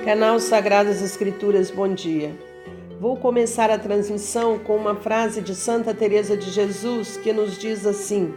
Canal Sagradas Escrituras, bom dia. Vou começar a transmissão com uma frase de Santa Teresa de Jesus que nos diz assim: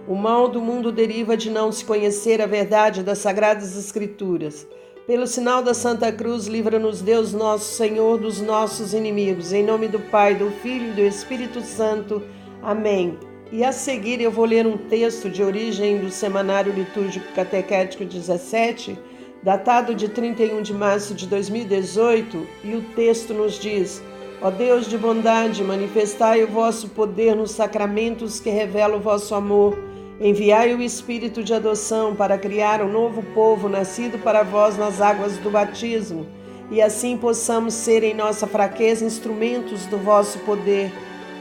o mal do mundo deriva de não se conhecer a verdade das Sagradas Escrituras. Pelo sinal da Santa Cruz, livra-nos Deus nosso Senhor dos nossos inimigos. Em nome do Pai, do Filho e do Espírito Santo. Amém. E a seguir eu vou ler um texto de origem do Semanário Litúrgico Catequético 17, datado de 31 de março de 2018, e o texto nos diz: ó Deus de bondade, manifestai o vosso poder nos sacramentos que revelam o vosso amor. Enviai o Espírito de adoção para criar um novo povo nascido para vós nas águas do batismo, e assim possamos ser em nossa fraqueza instrumentos do vosso poder.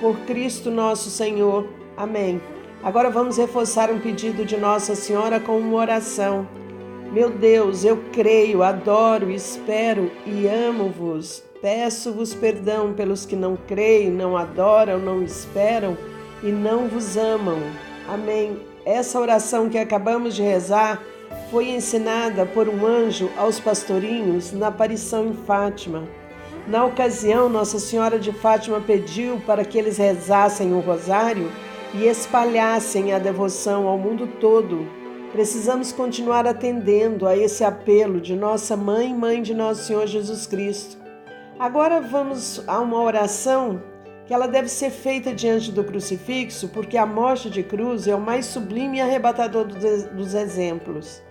Por Cristo nosso Senhor. Amém. Agora vamos reforçar um pedido de Nossa Senhora com uma oração. Meu Deus, eu creio, adoro, espero e amo-vos. Peço-vos perdão pelos que não creem, não adoram, não esperam e não vos amam. Amém. Essa oração que acabamos de rezar foi ensinada por um anjo aos pastorinhos na aparição em Fátima. Na ocasião, Nossa Senhora de Fátima pediu para que eles rezassem o rosário e espalhassem a devoção ao mundo todo. Precisamos continuar atendendo a esse apelo de nossa mãe, mãe de nosso Senhor Jesus Cristo. Agora vamos a uma oração que ela deve ser feita diante do crucifixo, porque a morte de cruz é o mais sublime e arrebatador dos exemplos.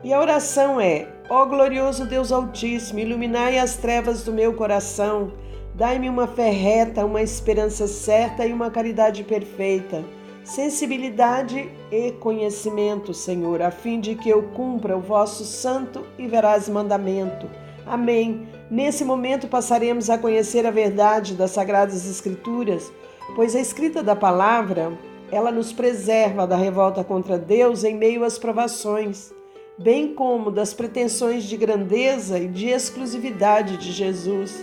E a oração é: ó glorioso Deus Altíssimo, iluminai as trevas do meu coração, dai-me uma fé reta, uma esperança certa e uma caridade perfeita, sensibilidade e conhecimento, Senhor, a fim de que eu cumpra o vosso santo e veraz mandamento. Amém. Nesse momento passaremos a conhecer a verdade das Sagradas Escrituras, pois a escrita da palavra, ela nos preserva da revolta contra Deus em meio às provações, bem como das pretensões de grandeza e de exclusividade de Jesus.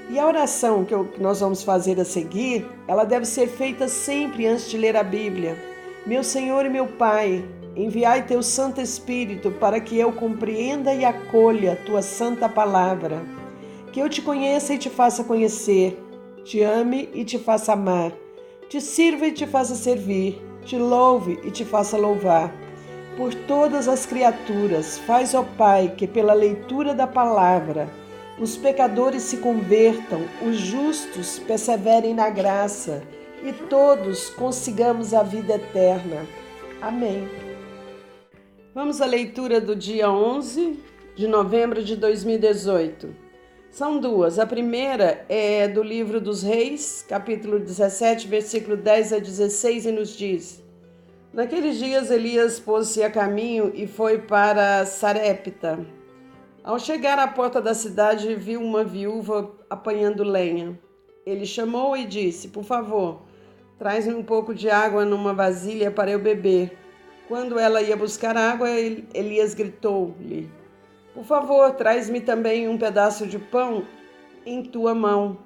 E a oração que nós vamos fazer a seguir, ela deve ser feita sempre antes de ler a Bíblia. Meu Senhor e meu Pai, enviai teu Santo Espírito para que eu compreenda e acolha tua santa palavra. Que eu te conheça e te faça conhecer, te ame e te faça amar, te sirva e te faça servir, te louve e te faça louvar. Por todas as criaturas, faz, ó Pai, que pela leitura da palavra os pecadores se convertam, os justos perseverem na graça e todos consigamos a vida eterna. Amém. Vamos à leitura do dia 11 de novembro de 2018. São duas. A primeira é do livro dos Reis, capítulo 17, versículo 10 a 16, e nos diz: naqueles dias Elias pôs-se a caminho e foi para Sarepta. Ao chegar à porta da cidade, viu uma viúva apanhando lenha. Ele chamou e disse: por favor, traz-me um pouco de água numa vasilha para eu beber. Quando ela ia buscar água, Elias gritou-lhe: por favor, traz-me também um pedaço de pão em tua mão.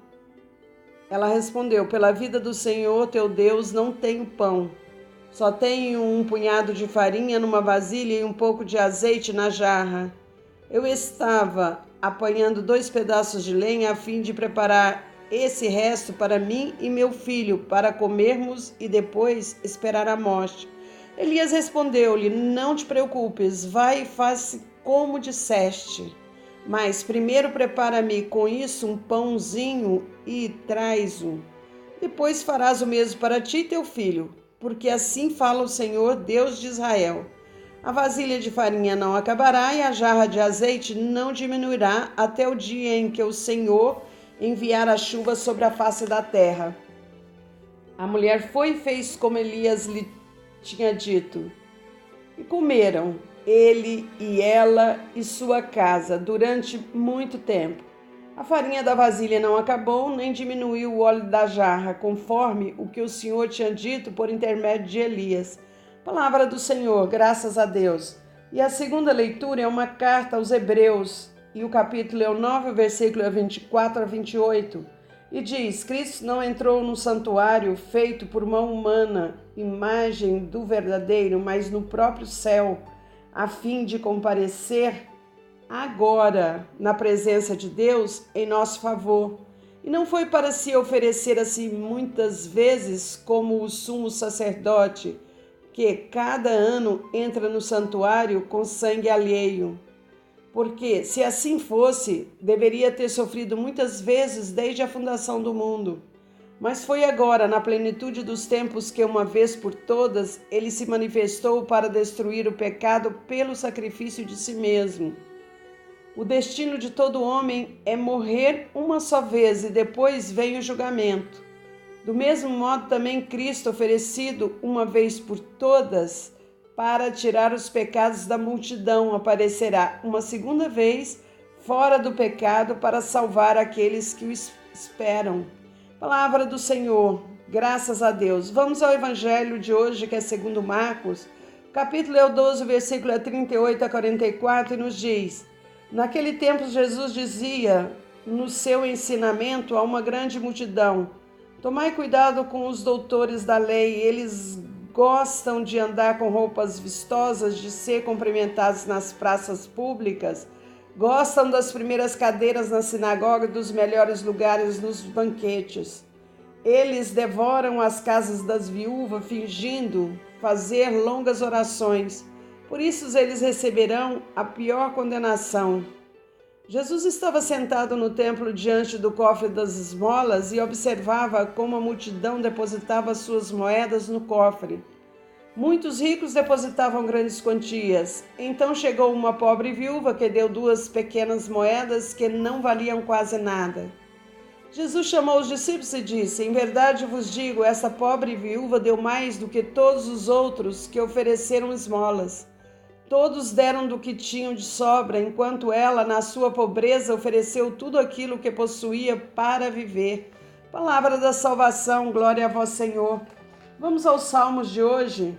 Ela respondeu: pela vida do Senhor teu Deus, não tenho pão. Só tenho um punhado de farinha numa vasilha e um pouco de azeite na jarra. Eu estava apanhando 2 pedaços de lenha a fim de preparar esse resto para mim e meu filho, para comermos e depois esperar a morte. Elias respondeu-lhe: não te preocupes, vai e faz como disseste. Mas primeiro prepara-me com isso um pãozinho e traz-o. Depois farás o mesmo para ti e teu filho, porque assim fala o Senhor, Deus de Israel. A vasilha de farinha não acabará e a jarra de azeite não diminuirá até o dia em que o Senhor enviar a chuva sobre a face da terra. A mulher foi e fez como Elias lhe tinha dito. E comeram, ele e ela e sua casa, durante muito tempo. A farinha da vasilha não acabou, nem diminuiu o óleo da jarra, conforme o que o Senhor tinha dito por intermédio de Elias. Palavra do Senhor, graças a Deus. E a segunda leitura é uma carta aos Hebreus, e o capítulo é o 9, o versículo é 24 a 28. E diz: Cristo não entrou no santuário feito por mão humana, imagem do verdadeiro, mas no próprio céu, a fim de comparecer agora na presença de Deus em nosso favor. E não foi para se oferecer assim muitas vezes como o sumo sacerdote, que cada ano entra no santuário com sangue alheio. Porque, se assim fosse, deveria ter sofrido muitas vezes desde a fundação do mundo. Mas foi agora, na plenitude dos tempos, que uma vez por todas, ele se manifestou para destruir o pecado pelo sacrifício de si mesmo. O destino de todo homem é morrer uma só vez e depois vem o julgamento. Do mesmo modo, também Cristo, oferecido uma vez por todas, para tirar os pecados da multidão, aparecerá uma segunda vez fora do pecado para salvar aqueles que o esperam. Palavra do Senhor, graças a Deus. Vamos ao Evangelho de hoje, que é segundo Marcos. O capítulo é o 12, versículo 38 a 44, e nos diz: Naquele tempo Jesus dizia no seu ensinamento a uma grande multidão: Tomai cuidado com os doutores da lei, eles gostam de andar com roupas vistosas, de ser cumprimentados nas praças públicas, gostam das primeiras cadeiras na sinagoga e dos melhores lugares nos banquetes. Eles devoram as casas das viúvas, fingindo fazer longas orações. Por isso eles receberão a pior condenação. Jesus estava sentado no templo diante do cofre das esmolas e observava como a multidão depositava suas moedas no cofre. Muitos ricos depositavam grandes quantias. Então chegou uma pobre viúva que deu 2 pequenas moedas que não valiam quase nada. Jesus chamou os discípulos e disse: Em verdade vos digo, essa pobre viúva deu mais do que todos os outros que ofereceram esmolas. Todos deram do que tinham de sobra, enquanto ela, na sua pobreza, ofereceu tudo aquilo que possuía para viver. Palavra da salvação, glória a vós, Senhor. Vamos aos salmos de hoje,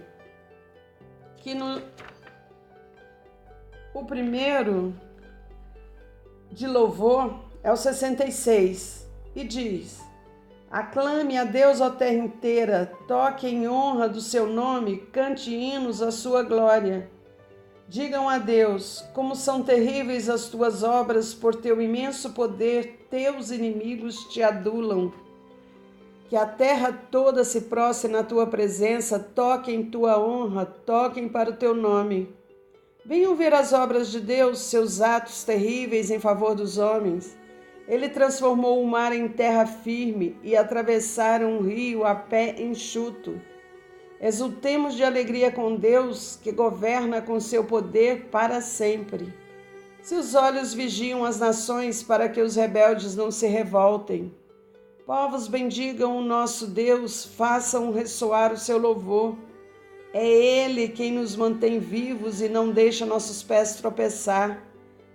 o primeiro de louvor é o 66, e diz: Aclame a Deus, ó terra inteira, toque em honra do seu nome, cante hinos à sua glória. Digam a Deus, como são terríveis as tuas obras, por teu imenso poder, teus inimigos te adulam. Que a terra toda se prostre na tua presença, toquem tua honra, toquem para o teu nome. Venham ver as obras de Deus, seus atos terríveis em favor dos homens. Ele transformou o mar em terra firme e atravessaram um rio a pé enxuto. Exultemos de alegria com Deus, que governa com seu poder para sempre. Seus olhos vigiam as nações para que os rebeldes não se revoltem. Povos bendigam o nosso Deus, façam ressoar o seu louvor. É Ele quem nos mantém vivos e não deixa nossos pés tropeçar.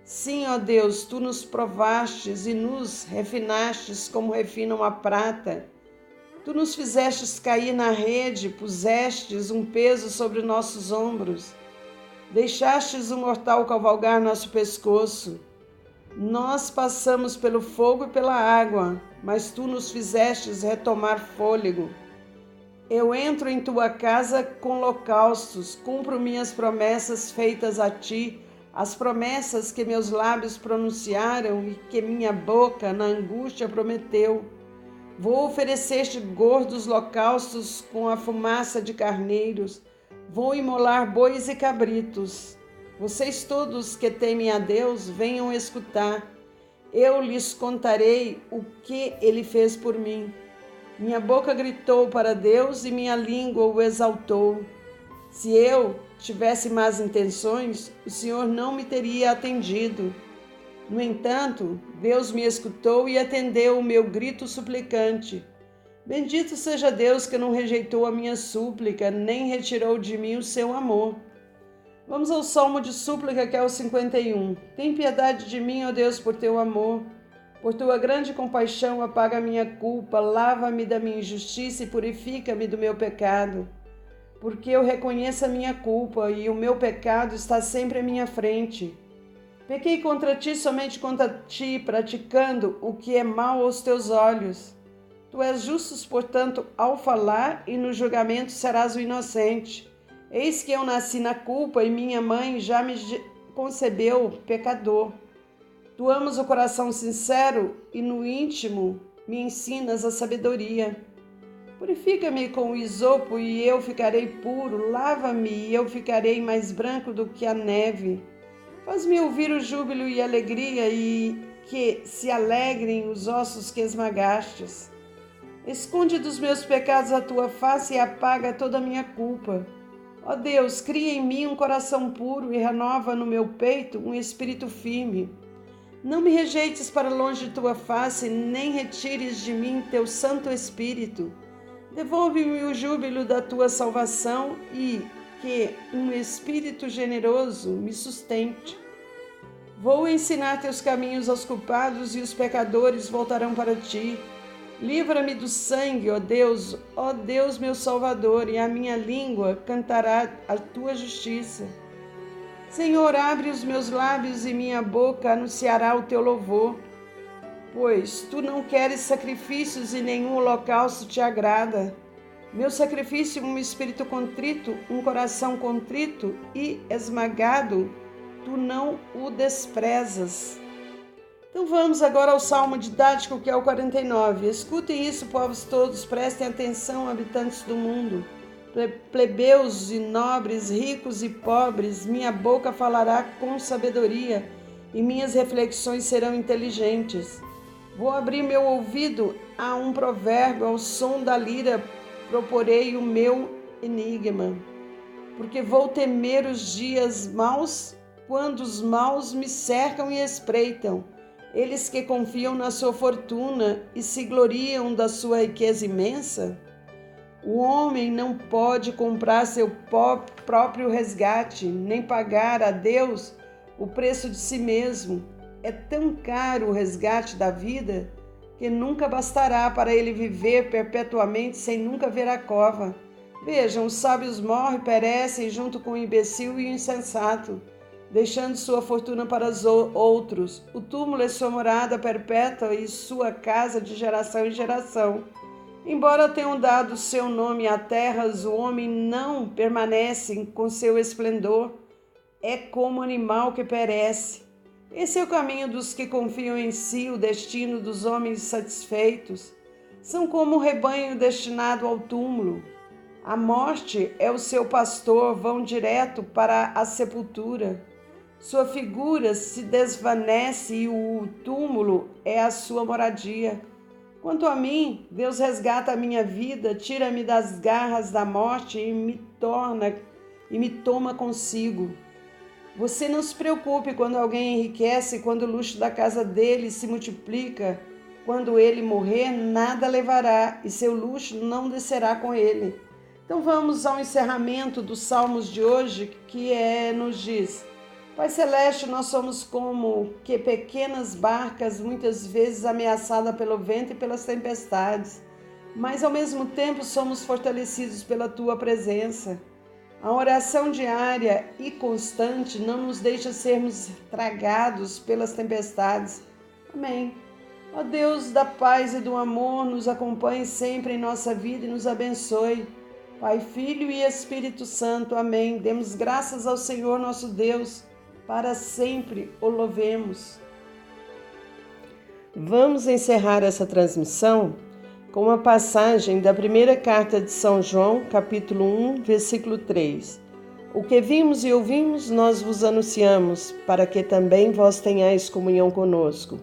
Sim, ó Deus, Tu nos provastes e nos refinastes como refinam a prata. Tu nos fizestes cair na rede, pusestes um peso sobre nossos ombros. Deixastes o mortal cavalgar nosso pescoço. Nós passamos pelo fogo e pela água, mas Tu nos fizestes retomar fôlego. Eu entro em Tua casa com holocaustos, cumpro minhas promessas feitas a Ti, as promessas que meus lábios pronunciaram e que minha boca, na angústia, prometeu. Vou oferecer-te gordos holocaustos com a fumaça de carneiros. Vou imolar bois e cabritos. Vocês todos que temem a Deus, venham escutar. Eu lhes contarei o que Ele fez por mim. Minha boca gritou para Deus e minha língua o exaltou. Se eu tivesse más intenções, o Senhor não me teria atendido. No entanto, Deus me escutou e atendeu o meu grito suplicante. Bendito seja Deus que não rejeitou a minha súplica, nem retirou de mim o seu amor. Vamos ao Salmo de súplica, que é o 51. Tem piedade de mim, ó Deus, por teu amor. Por tua grande compaixão, apaga a minha culpa, lava-me da minha injustiça e purifica-me do meu pecado. Porque eu reconheço a minha culpa e o meu pecado está sempre à minha frente. Pequei contra ti, somente contra ti, praticando o que é mal aos teus olhos. Tu és justo, portanto, ao falar, e no julgamento serás o inocente. Eis que eu nasci na culpa, e minha mãe já me concebeu pecador. Tu amas o coração sincero e no íntimo me ensinas a sabedoria. Purifica-me com o isopo e eu ficarei puro, lava-me e eu ficarei mais branco do que a neve. Faz-me ouvir o júbilo e a alegria e que se alegrem os ossos que esmagastes. Esconde dos meus pecados a tua face e apaga toda a minha culpa. Ó Deus, cria em mim um coração puro e renova no meu peito um espírito firme. Não me rejeites para longe de tua face, nem retires de mim teu Santo Espírito. Devolve-me o júbilo da tua salvação e que um espírito generoso me sustente. Vou ensinar teus caminhos aos culpados e os pecadores voltarão para ti. Livra-me do sangue, ó Deus meu Salvador, e a minha língua cantará a tua justiça. Senhor, abre os meus lábios e minha boca anunciará o teu louvor. Pois tu não queres sacrifícios e nenhum holocausto te agrada. Meu sacrifício é um espírito contrito, um coração contrito e esmagado, tu não o desprezas. Então vamos agora ao Salmo didático, que é o 49. Escutem isso, povos todos, prestem atenção, habitantes do mundo. Plebeus e nobres, ricos e pobres, minha boca falará com sabedoria e minhas reflexões serão inteligentes. Vou abrir meu ouvido a um provérbio, ao som da lira proporei o meu enigma. Porque vou temer os dias maus, quando os maus me cercam e espreitam. Eles que confiam na sua fortuna e se gloriam da sua riqueza imensa. O homem não pode comprar seu próprio resgate, nem pagar a Deus o preço de si mesmo. É tão caro o resgate da vida que nunca bastará para ele viver perpetuamente sem nunca ver a cova. Vejam, os sábios morrem e perecem junto com o imbecil e o insensato, deixando sua fortuna para os outros. O túmulo é sua morada perpétua e sua casa de geração em geração. Embora tenham dado seu nome a terras, o homem não permanece com seu esplendor. É como animal que perece. Esse é o caminho dos que confiam em si, o destino dos homens satisfeitos. São como um rebanho destinado ao túmulo. A morte é o seu pastor, vão direto para a sepultura. Sua figura se desvanece e o túmulo é a sua moradia. Quanto a mim, Deus resgata a minha vida, tira-me das garras da morte e me toma consigo. Você não se preocupe quando alguém enriquece, quando o luxo da casa dele se multiplica. Quando ele morrer, nada levará e seu luxo não descerá com ele. Então vamos ao encerramento dos Salmos de hoje, que nos diz: Pai Celeste, nós somos como que pequenas barcas, muitas vezes ameaçadas pelo vento e pelas tempestades, mas ao mesmo tempo somos fortalecidos pela Tua presença. A oração diária e constante não nos deixa sermos tragados pelas tempestades. Amém. Ó Deus da paz e do amor, nos acompanhe sempre em nossa vida e nos abençoe. Pai, Filho e Espírito Santo. Amém. Demos graças ao Senhor nosso Deus. Para sempre o louvemos. Vamos encerrar essa transmissão com uma passagem da primeira carta de São João, capítulo 1, versículo 3. O que vimos e ouvimos, nós vos anunciamos, para que também vós tenhais comunhão conosco.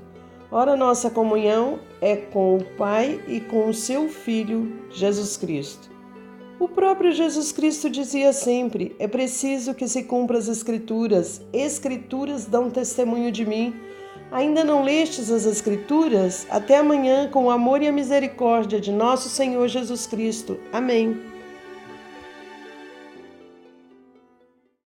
Ora, nossa comunhão é com o Pai e com o seu Filho, Jesus Cristo. O próprio Jesus Cristo dizia sempre: é preciso que se cumpra as Escrituras. Escrituras dão testemunho de mim. Ainda não lestes as Escrituras? Até amanhã, com o amor e a misericórdia de nosso Senhor Jesus Cristo. Amém.